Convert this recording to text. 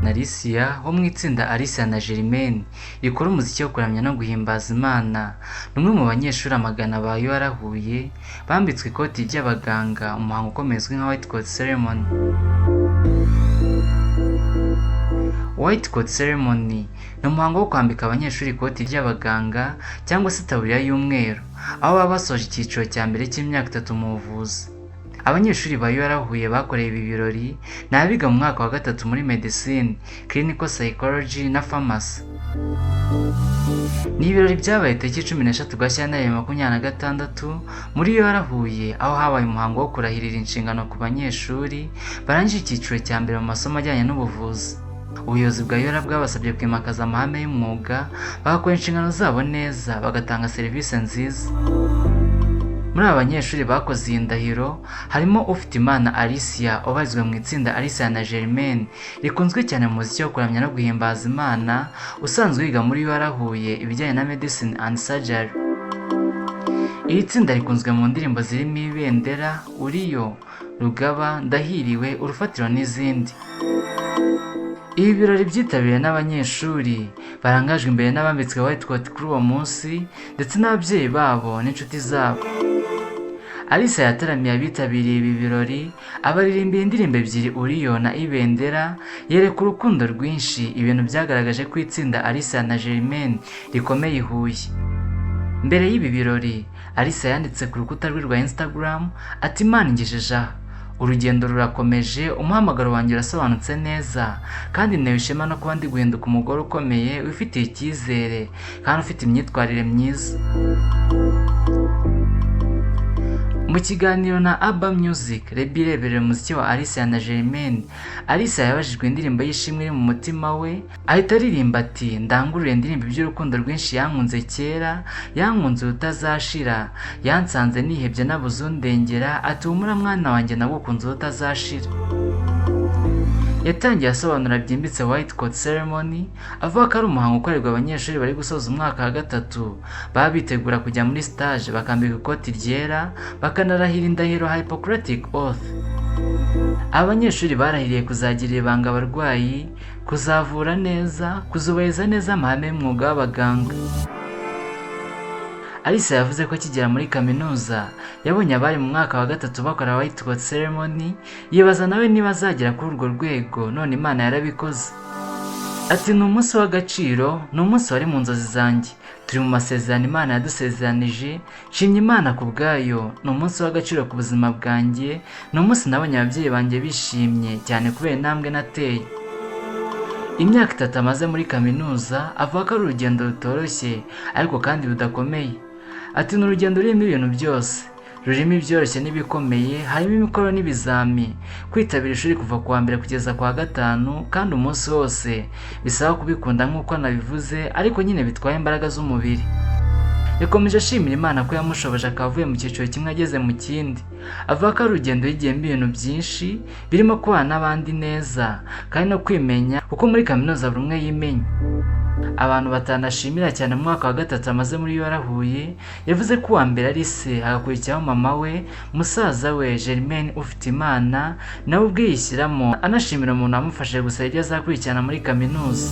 na Alicia wo mu itsinda Alicia na Germaine rikora umuziki wo kuramya no guhimbaza Imana. Ni umwe mu banyeshuri amagana ba Huye bambitswe ikoti ry'abaganga, umuhango ukomeye uzwi nka white coat ceremony. White coat ceremony ni umuhango wo kwambika abanyeshuri ikoti ry'abaganga cyangwa se itaburiya y'umweru, aho baba basoje icyiciro cya mbere cy'imyaka 3 mu buvuzi. Abanyeshuri ba Huye bakoreye ibi birori ni abiga mu mwaka wa 3 muri medicine, clinical psychology na pharmacy. Ni ibirori byabaye tariki 13 Gashyantare 2026 muri Huye, aho habaye umuhango wo kurahirira inshingano ku banyeshuri barangije icyiciro cya mbere mu masomo ajyanye n'ubuvuzi. Ubuyobozi bwa bwabasabye kwimakaza amahame y'umwuga, bagakora inshingano zabo neza, bagatanga serivisi nziza. Muri aba banyeshuri bakoze iyi ndahiro harimo Ufitimana Alicia ubarizwa mu itsinda Alicia na Germaine rikunzwe cyane mu muziki wo kuramya no guhimbaza Imana, usanzwe yiga muri Huye ibijyanye na medicine and surgery. Iri tsinda rikunzwe mu ndirimbo zirimo Ibendera, Uriyo, Rugaba, Ndahiriwe, Urufatiro n'izindi. Ibi birori byitabiriwe n'abanyeshuri barangajwe imbere n'abambitswe white coat kuri uwo munsi ndetse n'ababyeyi babo n'inshuti zabo. Alicia yataramiye abitabiriye ibi birori, abaririmbira indirimbo ebyiri, Uriyo na Ibendera, yereka urukundo rwinshi, ibintu byagaragaje ko itsinda Alicia na Germaine rikomeye i Huye. Mbere y'ibi birori, Alicia yanditse ku rukuta rwe rwa Instagram ati Imana ingejeje aha, urugendo rurakomeje, umuhamagaro wanjye urasobanutse neza, kandi ntewe ishema no kuba ndi guhinduka umugore ukomeye wifitiye icyizere kandi ufite imyitwarire myiza. Mu kiganiro na Aba Music, Rebi ireberera umuziki wa Alicia na Germaine, Alicia yabajijwe indirimbo y'ishimwe iri mu mutima we, ahita aririmba ati ndangurure indirimbo by'urukundo rwinshi yankunze kera, yankunze utazashira, yansanze nihebye nabuze undengera, ati humura mwana wanjye nagukunze utazashira. Yatangiye asobanura byimbitse white coat ceremony, avuga ko ari umuhango ukorerwa abanyeshuri bari gusoza umwaka wa 3 baba bitegura kujya muri stage, bakambika ikoti ryera, bakanarahira indahiro Hippocratic oath. Abanyeshuri barahiriye kuzagirira ibanga abarwayi, kuzavura neza, kuzubahiriza neza amahame y'umwuga w'abaganga. Alicia yavuze ko akigera muri kaminuza yabonye abari mu mwaka wa 3 bakora white coat ceremony, yibaza nawe niba azagera kuri urwo rwego, none Imana yarabikoze. Ati ni umunsi w'agaciro, ni umunsi wari mu nzozi zanjye, turi mu masezerano Imana yadusezeranije, nshimye Imana ku bwayo, ni umunsi w'agaciro ku buzima bwanjye, ni umunsi nabonye ababyeyi banjye bishimye cyane kubera intambwe nateye. Imyaka 3 amaze muri kaminuza, avuga ko ari urugendo rutoroshye ariko kandi rudakomeye. Ati ni urugendo rurimo ibintu byose, rurimo ibyoroshye n'ibikomeye, harimo imikoro n'ibizami, kwitabira ishuri kuva ku wa mbere kugeza ku wa 5 kandi umunsi wose, bisaba kubikunda nk'uko nabivuze, ariko nyine bitwaye imbaraga z'umubiri. Yakomeje ashimira Imana ko yamushoboje akavuye mu cyiciro kimwe ageze mu kindi, avuga ko ari urugendo yigiyemo ibintu byinshi birimo kubana n'abandi neza kandi no kwimenya, kuko muri kaminuza buri umwe yimenya. Abantu batanashimira cyane mu mwaka wa 3 amaze muri Huye, yavuze ko uwa mbere ari se, hagakurikiraho mama we, musaza we Germaine Ufitimana, nawe ubwe yishyiramo anashimira umuntu wamufashije gusa ibyo azakurikirana muri kaminuza.